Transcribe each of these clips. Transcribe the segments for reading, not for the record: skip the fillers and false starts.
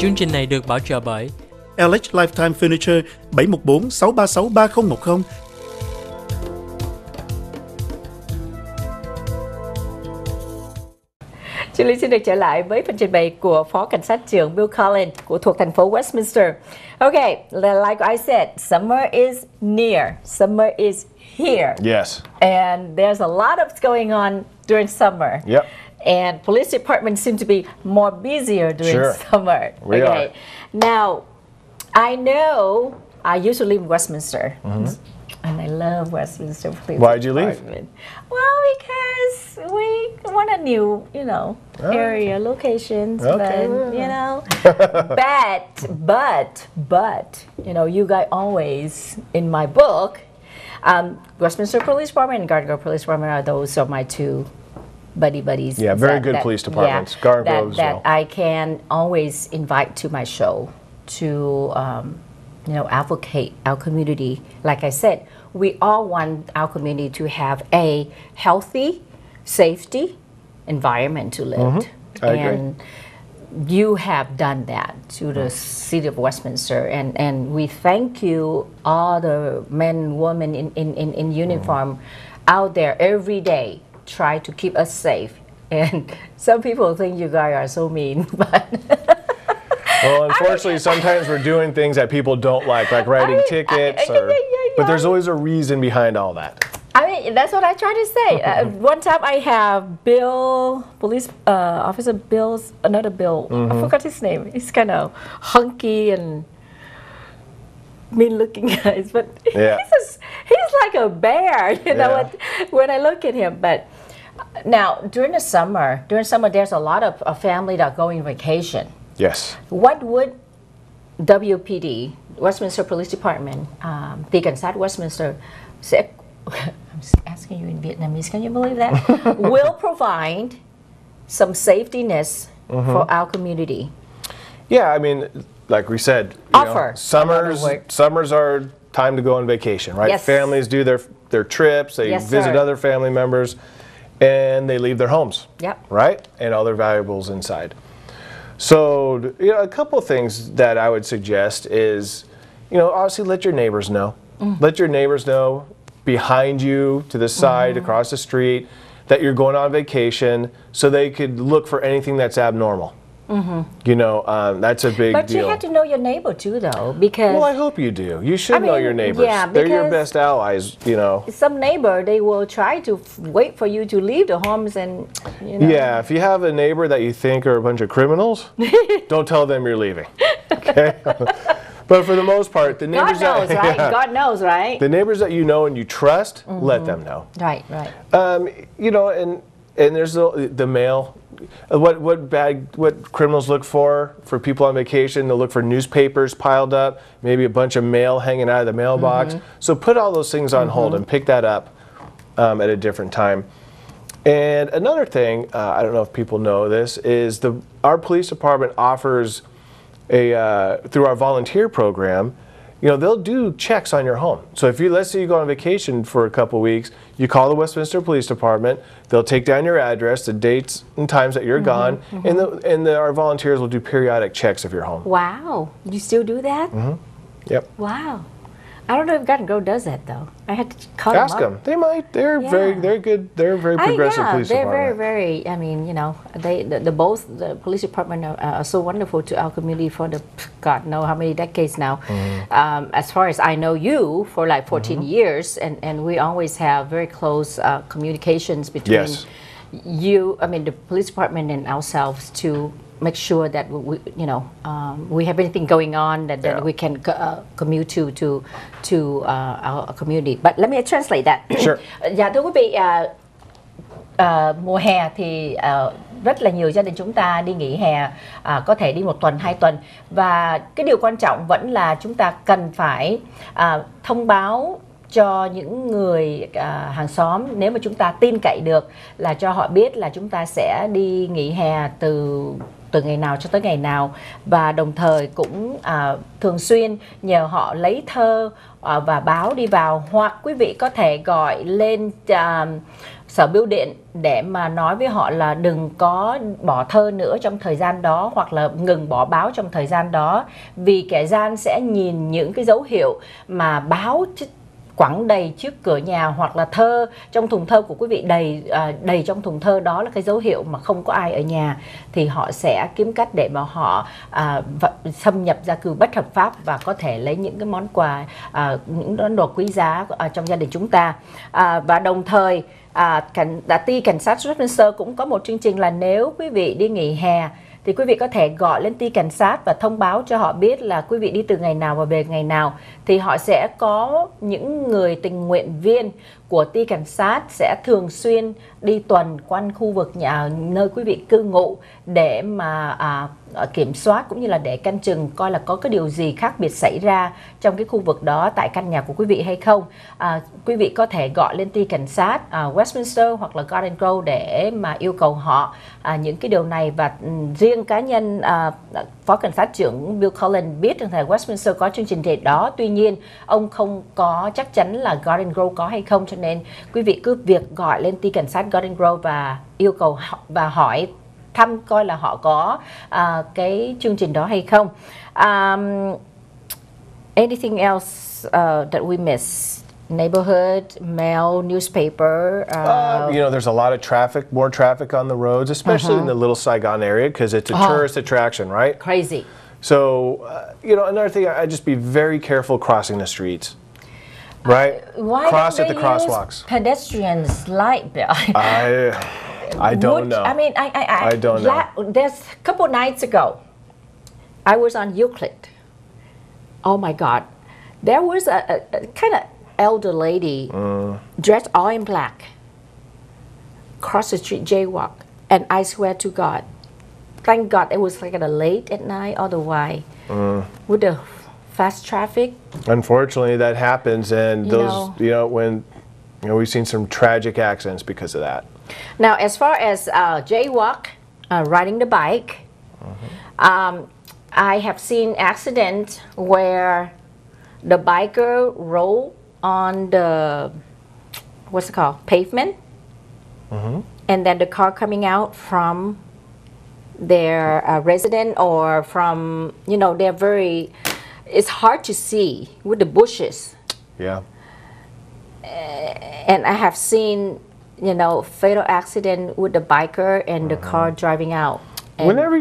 Chương trình này được bảo trợ bởi LH Lifetime Furniture 714 636 3010. Chị Ly xin được trở lại với phần trình bày của Phó Cảnh sát trưởng Bill Collins thuộc thành phố Westminster. Okay, like I said, summer is near. Summer is here. Yes. And there's a lot of going on during summer. Yep. And police department seem to be more busier during summer. We are. Now, I know I used to live in Westminster. And I love Westminster Police Why'd you leave? Department. Well, because we want a new, area, locations, Okay. but, but, you guys always, in my book, Westminster Police Department and Garden Grove Police Department those are my two buddies. Yeah, very good police departments. Garden Grove as well. That I can always invite to my show to, advocate our community. Like I said, we all want our community to have a healthy, safety environment to live. I agree. And you have done that to the city of Westminster, and we thank you, all the men and women in uniform out there every day, try to keep us safe. And some people think you guys are so mean, but well, unfortunately, sometimes we're doing things that people don't like writing tickets, but there's always a reason behind all that. I mean, that's what I try to say. One time I have Bill, police officer Bill's, another Bill, I forgot his name. He's kind of hunky and mean-looking guys, but he's like a bear, when I look at him. But now, during summer, there's a lot of family that are going on vacation. Yes. What would WPD, Westminster Police Department, the Cảnh sát Westminster, sẽ, I'm asking you in Vietnamese, can you believe that? Will provide some safety nets for our community. Yeah, I mean, like we said, summers are time to go on vacation, right? Yes. Families do their trips, they visit other family members, and they leave their homes, right? And all their valuables inside. So, a couple of things that I would suggest is, obviously let your neighbors know. Let your neighbors know behind you, to the side, across the street, that you're going on vacation, so they could look for anything that's abnormal. That's a big deal. But you have to know your neighbor too, though, because... Well, I hope you do. You should know your neighbors. Yeah, they're your best allies, Some neighbor, they will try to wait for you to leave the homes and, Yeah, if you have a neighbor that you think are a bunch of criminals, don't tell them you're leaving, okay? But for the most part, the neighbors God knows, right? The neighbors that you know and you trust, let them know. Right. And there's the mail. What criminals look for people on vacation, they'll look for newspapers piled up, maybe a bunch of mail hanging out of the mailbox. So put all those things on hold and pick that up at a different time. And another thing, I don't know if people know this, is our police department offers through our volunteer program, they'll do checks on your home. So if let's say you go on vacation for a couple weeks, you call the Westminster Police Department, they'll take down your address, the dates and times that you're gone, and our volunteers will do periodic checks of your home. Wow, you still do that? Yep. Wow. I don't know if Garden Grove does that, though. I had to call them up. Ask them. They might. They're very good. They're very progressive police department. They're very, I mean, both the police department are so wonderful to our community for God knows how many decades now. As far as I know you for like 14 years, and we always have very close communications between you, the police department and ourselves to make sure that we have anything going on that we can commute to our community. But let me translate that. Sure. Dạ thưa quý vị, mùa hè thì rất là nhiều gia đình chúng ta đi nghỉ hè, có thể đi 1 tuần, 2 tuần, và cái điều quan trọng vẫn là chúng ta cần phải thông báo cho những người hàng xóm, nếu mà chúng ta tin cậy được, là cho họ biết là chúng ta sẽ đi nghỉ hè từ từ ngày nào cho tới ngày nào, và đồng thời cũng thường xuyên nhờ họ lấy thơ và báo đi vào, hoặc quý vị có thể gọi lên Sở Bưu điện để mà nói với họ là đừng có bỏ thơ nữa trong thời gian đó, hoặc là ngừng bỏ báo trong thời gian đó, vì kẻ gian sẽ nhìn những cái dấu hiệu mà báo quẳng đầy trước cửa nhà, hoặc là thơ trong thùng thơ của quý vị đầy trong thùng thơ, đó là cái dấu hiệu mà không có ai ở nhà, thì họ sẽ kiếm cách để mà họ xâm nhập gia cư bất hợp pháp và có thể lấy những cái món quà, những món đồ quý giá trong gia đình chúng ta. Và đồng thời ty cảnh sát Westminster cũng có một chương trình là nếu quý vị đi nghỉ hè thì quý vị có thể gọi lên ty cảnh sát và thông báo cho họ biết là quý vị đi từ ngày nào và về ngày nào, thì họ sẽ có những người tình nguyện viên của ty cảnh sát sẽ thường xuyên đi tuần quanh khu vực nơi quý vị cư ngụ để mà kiểm soát cũng như là để canh chừng coi là có cái điều gì khác biệt xảy ra trong cái khu vực đó tại căn nhà của quý vị hay không. Quý vị có thể gọi lên ty cảnh sát Westminster hoặc là Garden Grove để mà yêu cầu họ những cái điều này. Và riêng cá nhân Phó Cảnh sát trưởng Bill Cullen biết rằng là Westminster có chương trình đó, tuy nhiên ông không có chắc chắn là Garden Grove có hay không, cho nên quý vị cứ việc gọi lên ty cảnh sát Garden Grove và yêu cầu và hỏi thăm coi là họ có cái chương trình đó hay không. Anything else that we miss? Neighborhood, mail, newspaper. You know, there's a lot of traffic, more traffic on the roads, especially in the Little Saigon area, because it's a tourist attraction, right? Crazy. So, you know, another thing, I'd just be very careful crossing the streets, right? Why Cross don't at the they crosswalks. use pedestrians light bill? I don't know. I mean, I don't know. There's a couple nights ago, I was on Euclid. Oh my God. There was a kind of elder lady dressed all in black, cross the street, jaywalk, and I swear to God, thank God it was like late at night, otherwise with the fast traffic. Unfortunately, that happens, and we've seen some tragic accidents because of that. Now, as far as jaywalk, riding the bike, I have seen accidents where the biker roll on the pavement, and then the car coming out from their resident or from, they're very, it's hard to see with the bushes. Yeah. And I have seen, fatal accident with the biker and the car driving out. And whenever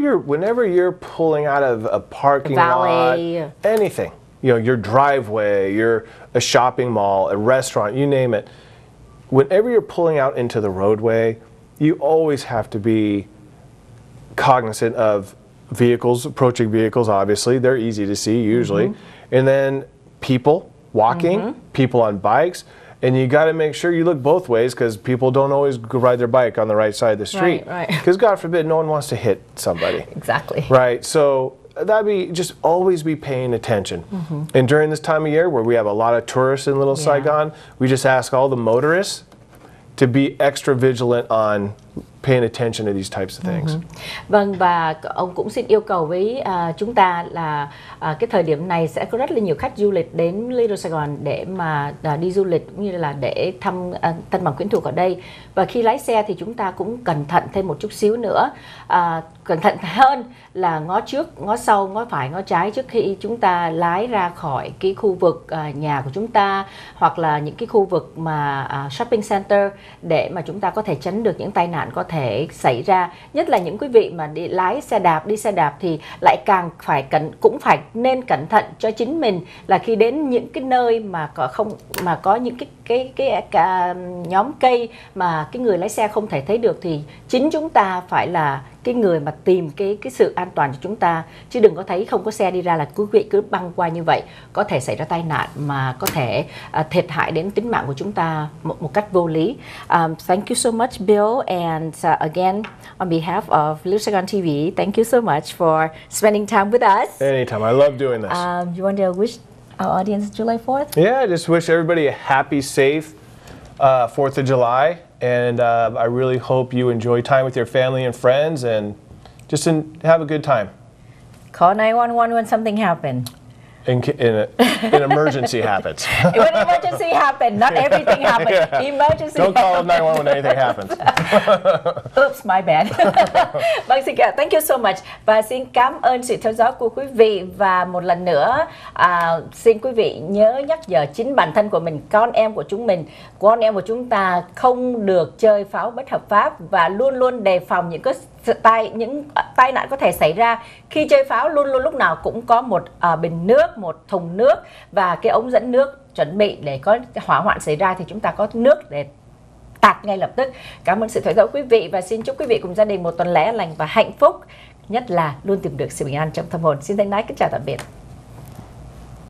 you're pulling out of a parking lot, anything, your driveway, a shopping mall, a restaurant, you name it. Whenever you're pulling out into the roadway, you always have to be cognizant of approaching vehicles, obviously. They're easy to see usually. And then people walking, people on bikes. And you got to make sure you look both ways, because people don't always go ride their bike on the right side of the street. Right. Because God forbid, no one wants to hit somebody. Exactly. Right. So that'd be just always be paying attention. And during this time of year where we have a lot of tourists in Little Saigon, we just ask all the motorists to be extra vigilant on paying attention to these types of things. Vâng, và ông cũng xin yêu cầu với chúng ta là cái thời điểm này sẽ có rất là nhiều khách du lịch đến Little Saigon để mà đi du lịch cũng như là để thăm Tân Bằng Quyến Thuộc ở đây. Và khi lái xe thì chúng ta cũng cẩn thận thêm một chút xíu nữa, cẩn thận hơn là ngó trước, ngó sau, ngó phải, ngó trái trước khi chúng ta lái ra khỏi cái khu vực nhà của chúng ta, hoặc là những cái khu vực mà shopping center, để mà chúng ta có thể tránh được những tai nạn có thể xảy ra. Nhất là những quý vị mà đi xe đạp thì lại càng cũng phải nên cẩn thận cho chính mình, là khi đến những cái nơi mà có những cái nhóm cây mà cái người lái xe không thể thấy được, thì chính chúng ta phải là cái người mà tìm cái sự an toàn cho chúng ta, chứ đừng có thấy không có xe đi ra là quý vị cứ băng qua như vậy, có thể xảy ra tai nạn mà có thể thiệt hại đến tính mạng của chúng ta một cách vô lý. Thank you so much, Bill, and again on behalf of Little Saigon TV, thank you so much for spending time with us. Anytime. I love doing this. You want to wish our audience July 4th? Yeah, I just wish everybody a happy, safe 4th of July. And I really hope you enjoy time with your family and friends, and just have a good time. Call 911 when something happened. In an emergency happens. When emergency happens, not everything happens. Emergency. Don't call 911 when anything happens. Oops, my bad. Vâng, xin cảm, thank you so much. Và xin cảm ơn sự theo dõi của quý vị. Và một lần nữa, xin quý vị nhớ nhắc nhở chính bản thân của mình, con em của chúng ta không được chơi pháo bất hợp pháp và luôn luôn đề phòng những tai nạn có thể xảy ra. Khi chơi pháo luôn luôn lúc nào cũng có một bình nước, một thùng nước và cái ống dẫn nước chuẩn bị để có hỏa hoạn xảy ra thì chúng ta có nước để tạt ngay lập tức. Cảm ơn sự theo dõi quý vị và xin chúc quý vị cùng gia đình một tuần lễ lành và hạnh phúc, nhất là luôn tìm được sự bình an trong tâm hồn. Xin thân ái kính chào tạm biệt.